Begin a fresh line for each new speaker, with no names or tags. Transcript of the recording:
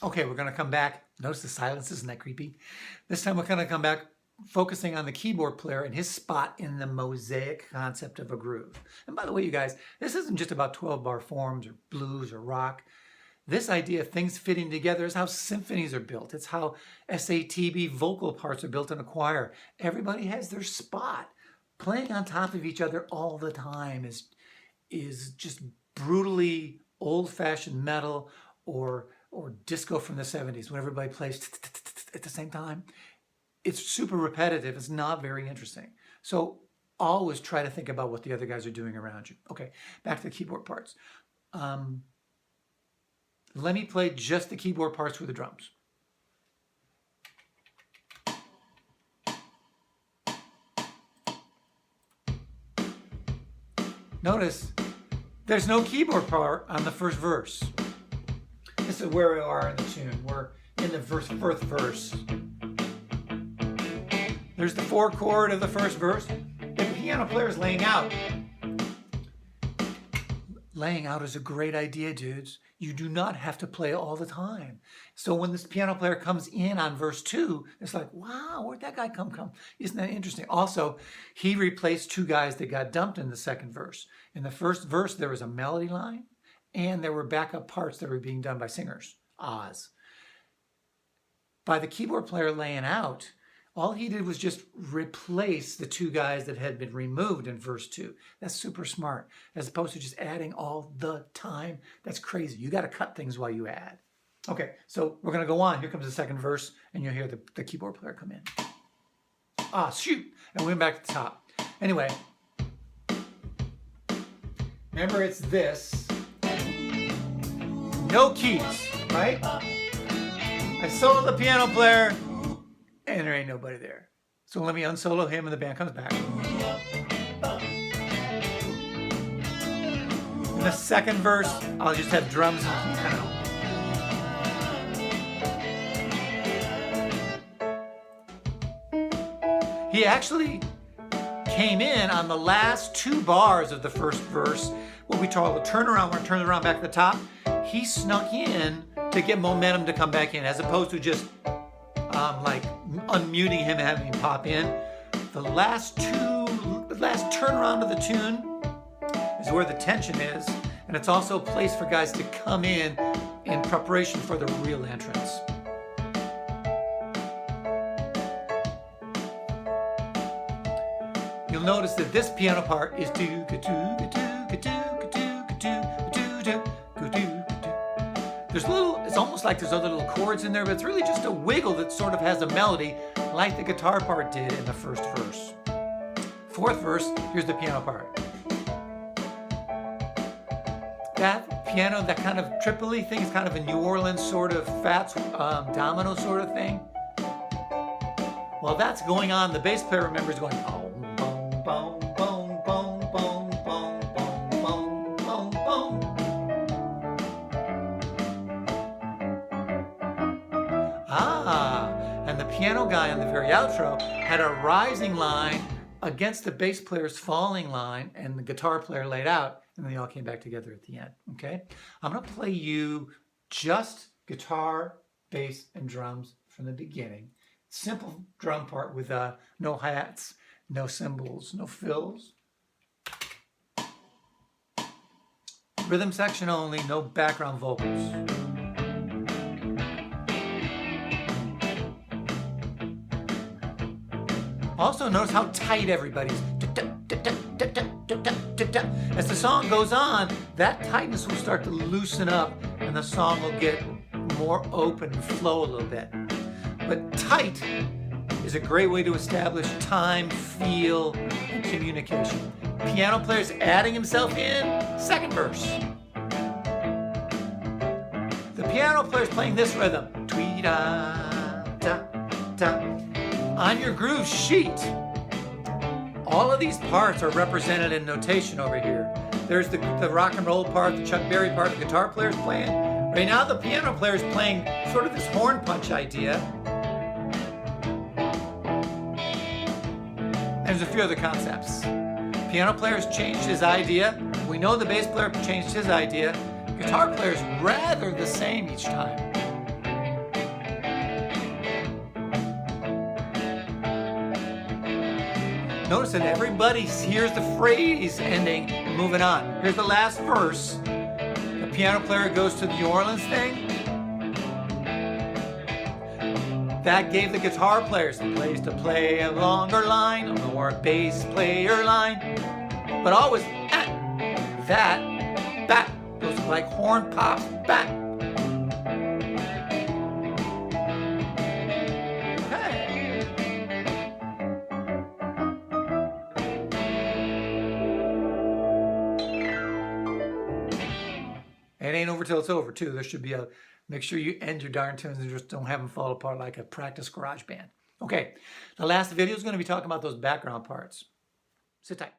Okay, we're going to come back. Notice the silence, isn't that creepy? This time we're going to come back focusing on the keyboard player and his spot in the mosaic concept of a groove. And by the way, you guys, this isn't just about 12-bar forms or blues or rock. This idea of things fitting together is how symphonies are built. It's how SATB vocal parts are built in a choir. Everybody has their spot. Playing on top of each other all the time is just brutally old-fashioned metal or disco from the 70s when everybody plays at the same time. It's super repetitive. It's not very interesting. So always try to think about what the other guys are doing around you. Okay, back to the keyboard parts. Let me play just the keyboard parts with the drums. Notice there's no keyboard part on the first verse. This is where we are in the tune. We're in the fourth verse. There's the 4 chord of the first verse. If the piano player is laying out. Laying out is a great idea, dudes. You do not have to play all the time. So when this piano player comes in on verse 2, it's like, wow, where'd that guy come? Isn't that interesting? Also, he replaced 2 guys that got dumped in the second verse. In the first verse, there was a melody line, and there were backup parts that were being done by singers, Oz. By the keyboard player laying out, all he did was just replace the 2 guys that had been removed in verse 2. That's super smart, as opposed to just adding all the time. That's crazy. You got to cut things while you add. Okay, so we're going to go on. Here comes the second verse, and you'll hear the keyboard player come in. Ah, shoot! And we went back to the top. Anyway, remember it's this. No keys, right? I solo the piano player, and there ain't nobody there. So let me unsolo him and the band comes back. In the second verse, I'll just have drums and piano. He actually came in on the last 2 bars of the first verse, what we call a turnaround, where it turns around back to the top. He snuck in to get momentum to come back in, as opposed to just like unmuting him and having him pop in. The last turnaround of the tune is where the tension is, and it's also a place for guys to come in preparation for the real entrance. You'll notice that this piano part is do ga do ga do ga do ga do ga do ga do ga do. There's it's almost like there's other little chords in there, but it's really just a wiggle that sort of has a melody like the guitar part did in the first verse. Fourth verse, here's the piano part. That piano, that kind of Tripoli thing is kind of a New Orleans sort of Fats Domino sort of thing. While that's going on, the bass player, remember, is going boom, boom, boom, boom, boom, boom, boom, boom, boom, boom, boom. And the piano guy on the very outro had a rising line against the bass player's falling line, and the guitar player laid out, and they all came back together at the end, okay? I'm gonna play you just guitar, bass, and drums from the beginning. Simple drum part with no hi-hats, no cymbals, no fills. Rhythm section only, no background vocals. Also notice how tight everybody's. As the song goes on, that tightness will start to loosen up and the song will get more open and flow a little bit. But tight is a great way to establish time, feel, and communication. Piano player's adding himself in, second verse. The piano player's playing this rhythm. Tweet-da-da-da. On your groove sheet, all of these parts are represented in notation over here. There's the rock and roll part, the Chuck Berry part, the guitar player's playing. Right now the piano player's playing sort of this horn punch idea. There's a few other concepts. Piano player's changed his idea. We know the bass player changed his idea. Guitar player's rather the same each time. Notice that everybody hears the phrase ending and moving on. Here's the last verse. The piano player goes to the New Orleans thing. That gave the guitar players a place to play a longer line, a more bass player line. But always that goes like horn pops back. Okay. It ain't over till it's over too. There should be a, make sure you end your darn tunes and just don't have them fall apart like a practice garage band. Okay, the last video is going to be talking about those background parts. Sit tight.